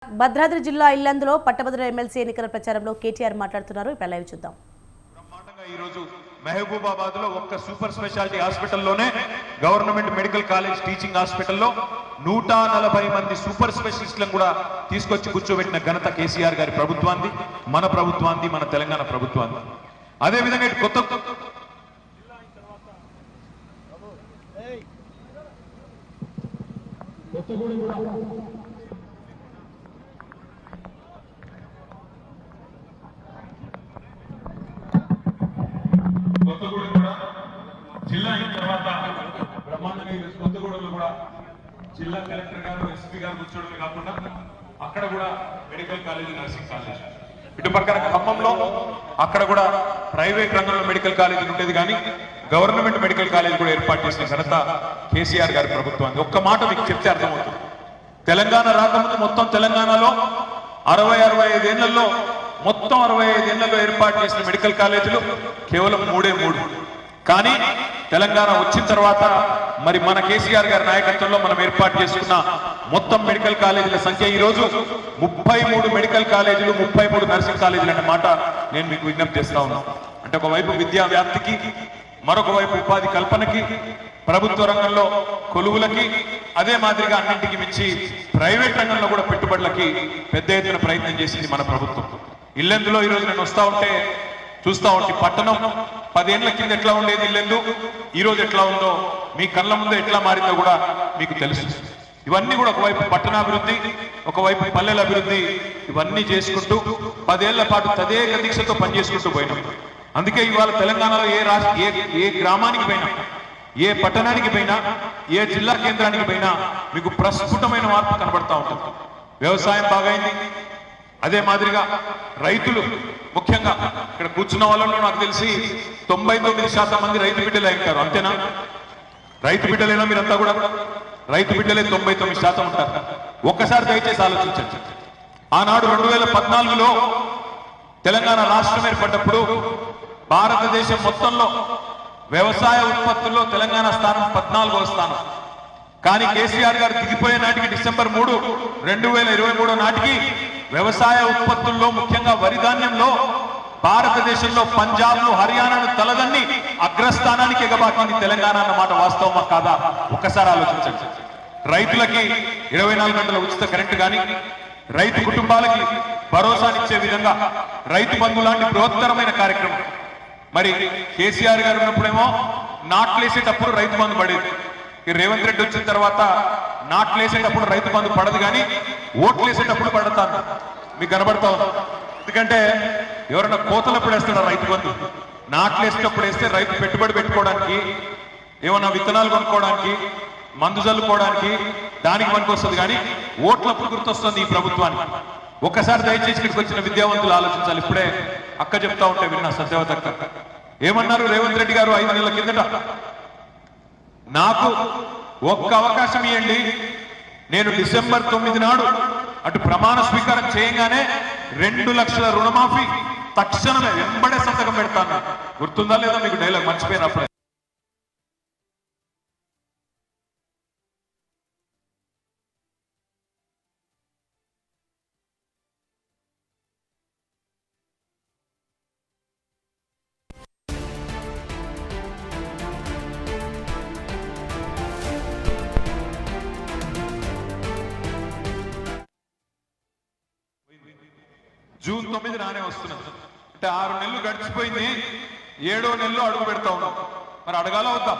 భద్రాద్రి జిల్లా ఇల్లందులో పట్టభద్రుల ఎమ్మెల్సీ ఎన్నికల ప్రచారంలో కేటీఆర్ మాట్లాడుతున్నారు. ఇప్పుడు లైవ్ చూద్దాం. బ్రహ్మాండంగా ఈ రోజు మహబూబాబాద్ లో ఒక్క సూపర్ స్పెషాలిటీ హాస్పిటల్లోనే గవర్నమెంట్ మెడికల్ కాలేజ్ టీచింగ్ హాస్పిటల్లో 140 మంది సూపర్ స్పెషలిస్టులను కూడా తీసుకొచ్చి కూర్చోబెట్టిన ఘనత కేసీఆర్ గారి ప్రభుత్వాన్ని, మన ప్రభుత్వాన్ని, మన తెలంగాణ ప్రభుత్వాన్ని. అదేవిధంగా ఇటు కొత్తగూడెం కూడా జిల్లా అయిన తర్వాత బ్రహ్మాండంగా ఈరోజు కొత్తగూడెంలో కూడా జిల్లా కలెక్టర్ గారు, ఎస్పీ గారు కూర్చోవడమే కాకుండా అక్కడ కూడా మెడికల్ కాలేజ్, నర్సింగ్ కాలేజ్, ఇటు పక్కన ఖమ్మంలో అక్కడ కూడా ప్రైవేట్ రంగంలో మెడికల్ కాలేజీ ఉండేది, కానీ గవర్నమెంట్ మెడికల్ కాలేజ్ కూడా ఏర్పాటు చేసిన ఘనత కేసీఆర్ గారి ప్రభుత్వాన్ని. ఒక్క మాట మీకు చెప్తే అర్థమవుతుంది. తెలంగాణ రాకముందు మొత్తం తెలంగాణలో 60-65 ఏళ్లలో మొత్తం 65 ఏళ్లలో ఏర్పాటు చేసిన మెడికల్ కాలేజీలు కేవలం 3 కానీ తెలంగాణ వచ్చిన తర్వాత మరి మన కేసీఆర్ గారి నాయకత్వంలో మనం ఏర్పాటు చేసుకున్న మొత్తం మెడికల్ కాలేజీల సంఖ్య ఈ రోజు 33 మెడికల్ కాలేజీలు, 33 నర్సింగ్ కాలేజీలు అనే మాట నేను మీకు విజ్ఞప్తి చేస్తా ఉన్నాను. అంటే ఒకవైపు విద్యా వ్యాప్తికి, మరొక వైపు ఉపాధి కల్పనకి, ప్రభుత్వ రంగంలో కొలువులకి, అదే మాదిరిగా అన్నింటికి మించి ప్రైవేట్ రంగంలో కూడా పెట్టుబడులకి పెద్ద ఎత్తున ప్రయత్నం చేసింది మన ప్రభుత్వం. ఇల్లెందులో ఈరోజు నేను వస్తా ఉంటే చూస్తా ఉంటే పట్టణం 10 ఏళ్ల కింద ఎట్లా ఉండేది ఇల్లెందు, ఈ రోజు ఎట్లా ఉందో, మీ కళ్ళ ముందు ఎట్లా మారిందో కూడా మీకు తెలుసు. ఇవన్నీ కూడా ఒకవైపు పట్టణాభివృద్ధి, ఒకవైపు పల్లెల అభివృద్ధి, ఇవన్నీ చేసుకుంటూ 10 ఏళ్ల పాటు తదేక దీక్షతో పనిచేసుకుంటూ పోయినాం. అందుకే ఇవాళ తెలంగాణలో ఏ గ్రామానికి పోయినా, ఏ పట్టణానికి పోయినా, ఏ జిల్లా కేంద్రానికి పోయినా మీకు ప్రస్ఫుటమైన మార్పు కనబడతా ఉంటుంది. వ్యవసాయం బాగైంది. అదే మాదిరిగా రైతులు, ముఖ్యంగా ఇక్కడ కూర్చున్న వాళ్ళలో నాకు తెలిసి 99% మంది రైతు బిడ్డలే అయింటారు. అంతేనా? రైతు బిడ్డలేనా మీరంతా కూడా? రైతు బిడ్డలే 99% ఉంటారు. ఒక్కసారి దయచేసి ఆలోచించండి. ఆనాడు 2014లో తెలంగాణ రాష్ట్రం ఏర్పడ్డప్పుడు భారతదేశం మొత్తంలో వ్యవసాయ ఉత్పత్తుల్లో తెలంగాణ స్థానం 14వ స్థానం. కానీ కేసీఆర్ గారు దిగిపోయే నాటికి డిసెంబర్ 3, 2023 నాటికి వ్యవసాయ ఉత్పత్తుల్లో, ముఖ్యంగా వరి ధాన్యంలో భారతదేశంలో పంజాబ్ను, హర్యానాను తలదన్ని అగ్రస్థానానికి ఎగబాకింది తెలంగాణ అన్నమాట వాస్తవమా కాదా? ఒక్కసారి ఆలోచించండి. రైతులకి 24 గంటల ఉచిత కరెంటు కానీ, రైతు కుటుంబాలకి భరోసానిచ్చే విధంగా రైతు బంధు లాంటి బృహత్తరమైన కార్యక్రమం. మరి కేసీఆర్ గారు ఉన్నప్పుడేమో నాట్లేసేటప్పుడు రైతు బంధు పడేది. ఈ రేవంత్ రెడ్డి వచ్చిన తర్వాత నాట్లేసేటప్పుడు రైతు బంధు పడదు, కానీ ఓట్లేసేటప్పుడు పడతాను. మీకు కనబడతా ఉంది. ఎందుకంటే ఎవరైనా కోతలప్పుడు వేస్తాడా రైతు బంధు? నాట్లేసేటప్పుడు వేస్తే రైతు పెట్టుబడి పెట్టుకోవడానికి, ఏమన్నా విత్తనాలు కొనుక్కోవడానికి, మందు చల్లుకోవడానికి, దానికి పనికి వస్తుంది. కానీ ఓట్లప్పుడు గుర్తొస్తుంది ఈ ప్రభుత్వానికి. ఒక్కసారి దయచేసి ఇక్కడికి వచ్చిన విద్యావంతులు ఆలోచించాలి. ఇప్పుడే అక్క చెప్తా ఉంటే విన్నా, సత్యవత అక్క ఏమన్నారు? రేవంత్ రెడ్డి గారు 5 నెలల కిందట నాకు ఒక్క అవకాశం ఇవ్వండి, నేను డిసెంబర్ 9 నాడు అటు ప్రమాణ స్వీకారం చేయగానే 2 లక్షల రుణమాఫీ తక్షణమే వెంబడే సంతకం పెడతాను. గుర్తుందా లేదా మీకు? డైలాగ్ మర్చిపోయినప్పుడే. జూన్ 9 రానే వస్తున్నది. అంటే 6 నెలలు గడిచిపోయింది. 7వ నెలలో అడుగు పెడతా ఉన్నాం. మరి అడగాల వద్దా?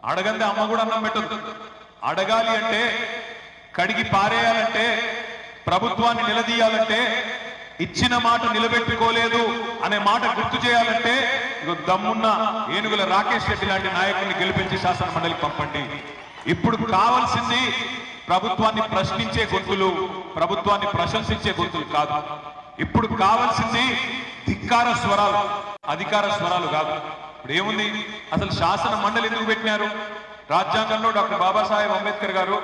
అడగందే అమ్మ కూడా అన్నం పెట్టదు. అడగాలి అంటే, కడిగి పారేయాలంటే, ప్రభుత్వాన్ని నిలదీయాలంటే, ఇచ్చిన మాట నిలబెట్టుకోలేదు అనే మాట గుర్తు చేయాలంటే దమ్మున్న ఏనుగుల రాకేష్ రెడ్డి లాంటి నాయకుల్ని గెలిపించి శాసన మండలికి పంపండి. ఇప్పుడు కావాల్సింది ప్రభుత్వాన్ని ప్రశ్నించే గొంతులు, ప్రభుత్వాన్ని ప్రశంసించే గొంతులు కాదు. ఇప్పుడు కావాల్సింది ధిక్కార స్వరాలు, అధికార స్వరాలు కాదు. ఇప్పుడు ఏముంది? అసలు శాసన మండలి ఎందుకు పెట్టినారు? రాజ్యాంగంలో డాక్టర్ బాబాసాహెబ్ అంబేద్కర్ గారు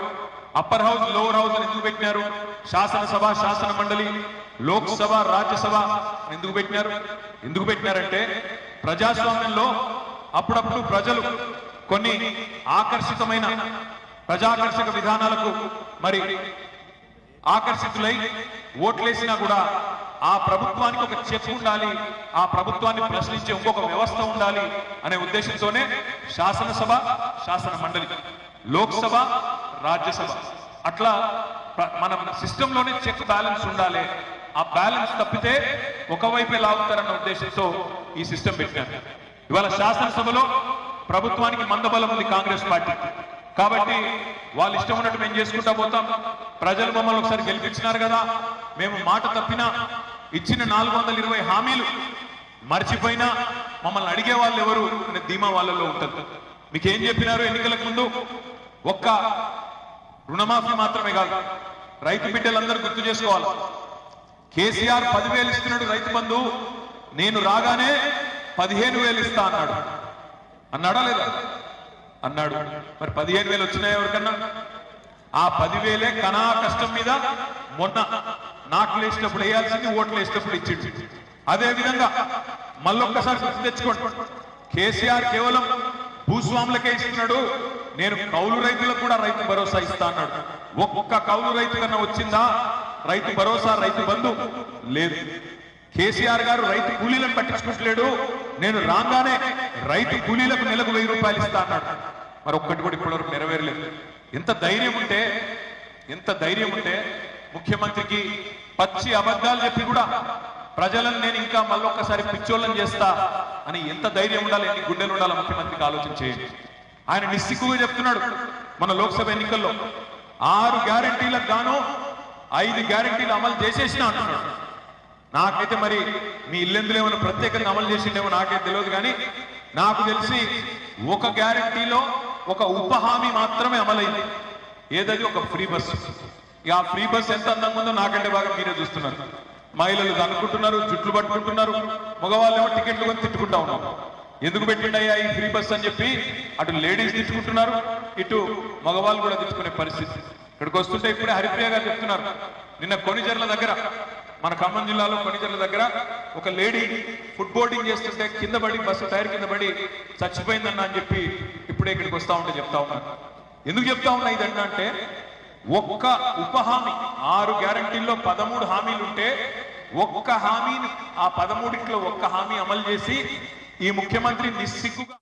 అప్పర్ హౌస్, లోవర్ హౌస్ ఎందుకు పెట్టినారు? శాసనసభ, శాసన మండలి, లోక్సభ, రాజ్యసభ ఎందుకు పెట్టినారు? ఎందుకు పెట్టినారంటే ప్రజాస్వామ్యంలో అప్పుడప్పుడు ప్రజలు కొన్ని ఆకర్షితమైన ప్రజాకర్షక విధానాలకు మరి ఆకర్షితులై ఓట్లేసినా కూడా ఆ ప్రభుత్వానికి ఒక చెక్ ఉండాలి, ఆ ప్రభుత్వాన్ని ప్రశ్నించే ఇంకొక వ్యవస్థ ఉండాలి అనే ఉద్దేశంతోనే శాసనసభ, శాసన మండలి, లోక్సభ, రాజ్యసభ అట్లా మన సిస్టంలోనే చెక్ బ్యాలెన్స్ ఉండాలి. ఆ బ్యాలెన్స్ తప్పితే ఒకవైపే లాగుతారన్న ఉద్దేశంతో ఈ సిస్టమ్ పెట్టారు. ఇవాళ శాసనసభలో ప్రభుత్వానికి మందబలం ఉంది కాంగ్రెస్ పార్టీ కాబట్టి వాళ్ళు ఇష్టం ఉన్నట్టు మేము చేసుకుంటా పోతాం. ప్రజలు మమ్మల్ని ఒకసారి గెలిపించినారు కదా, మేము మాట తప్పినా ఇచ్చిన 420 హామీలు మర్చిపోయినా మమ్మల్ని అడిగే వాళ్ళు ఎవరు అనే ధీమా వాళ్ళలో ఉంటుంది. మీకేం చెప్పినారు ఎన్నికలకు ముందు? ఒక్క రుణమాఫీ మాత్రమే కాదు, రైతు బిడ్డలందరూ గుర్తు చేసుకోవాలి. కేసీఆర్ 10,000 ఇస్తున్నాడు రైతు బంధు, నేను రాగానే 15,000 ఇస్తా అన్నాడు. అన్నాడా లేదా? అన్నాడు. మరి 15,000 వచ్చినాయి ఎవరికన్నా? ఆ 10,000 కనా కష్టం మీద మొన్న నాట్లు వేసినప్పుడు వేయాల్సింది, ఓట్లు వేసినప్పుడు ఇచ్చింది. అదే విధంగా మళ్ళొక్కసారి గుర్తు తెచ్చుకోండి, కేసీఆర్ కేవలం భూస్వాములకే ఇస్తున్నాడు, నేను కౌలు రైతులకు కూడా రైతు భరోసా ఇస్తా అన్నాడు. ఒక్క కౌలు రైతు కన్నా వచ్చిందా రైతు భరోసా, రైతు బంధు? లేదు. కేసీఆర్ గారు రైతు కూలీలను పట్టించుకుంటలేడు, నేను రాగానే రైతు కూలీలకు నెలకు 1000 రూపాయలు ఇస్తా అన్నాడు. మరి ఒక్కటి కూడా ఇప్పటివరకు నెరవేరలేదు. ఎంత ధైర్యం ఉంటే ముఖ్యమంత్రికి పచ్చి అబద్ధాలు చెప్పి కూడా ప్రజలను నేను ఇంకా మళ్ళొక్కసారి పిచ్చోళ్ళని చేస్తా అని ఎంత ధైర్యం ఉండాలి, ఎన్ని గుండెలు ఉండాలి ముఖ్యమంత్రికి ఆలోచన చేయండి. ఆయన నిస్సిగ్గుగా చెప్తున్నాడు మన లోక్సభ ఎన్నికల్లో 6 గ్యారెంటీలకు గాను 5 గ్యారెంటీలు అమలు చేసేసిన అంటున్నాడు. నాకైతే మరి మీ ఇల్లెందులో ఏమైనా ప్రత్యేకంగా అమలు చేసిండేమో నాకైతే తెలియదు, కానీ నాకు తెలిసి ఒక గ్యారెంటీలో ఒక ఉప హామీ మాత్రమే అమలైంది. ఏదది? ఒక ఫ్రీ బస్. ఇక ఆ ఫ్రీ బస్ ఎంత అందంగా ఉందో నాకంటే బాగా మీరే చూస్తున్నారు. మహిళలు అనుకుంటున్నారు, జుట్లు పట్టుకుంటున్నారు, మగవాళ్ళు ఏమో టికెట్లు కొని తిట్టుకుంటా ఉన్నారు. ఎందుకు పెట్టిండయ్యా ఈ ఫ్రీ బస్ అని చెప్పి అటు లేడీస్ తిట్టుకుంటున్నారు, ఇటు మగవాళ్ళు కూడా తిట్టుకునే పరిస్థితి. ఇక్కడికి వస్తుంటే ఇప్పుడే హరిప్రియ గారు చెప్తున్నారు, నిన్న కొనిజర్ల దగ్గర, మన ఖమ్మం జిల్లాలో కొనిజర్ల దగ్గర ఒక లేడీ ఫుడ్ బోర్డింగ్ చేస్తుంటే కింద పడి, బస్సు టైర్ కింద పడి చచ్చిపోయిందన్న అని చెప్పి ఇప్పుడే ఇక్కడికి వస్తా ఉంటే చెప్తా ఉన్నారు. ఎందుకు చెప్తా ఉన్నా ఇదన్నా అంటే, ఒక్క ఉప హామీ 6 గ్యారంటీల్లో 13 హామీలు ఉంటే ఒక్క హామీని, ఆ 13లో ఒక్క హామీ అమలు చేసి ఈ ముఖ్యమంత్రి నిస్సిగ్గుగా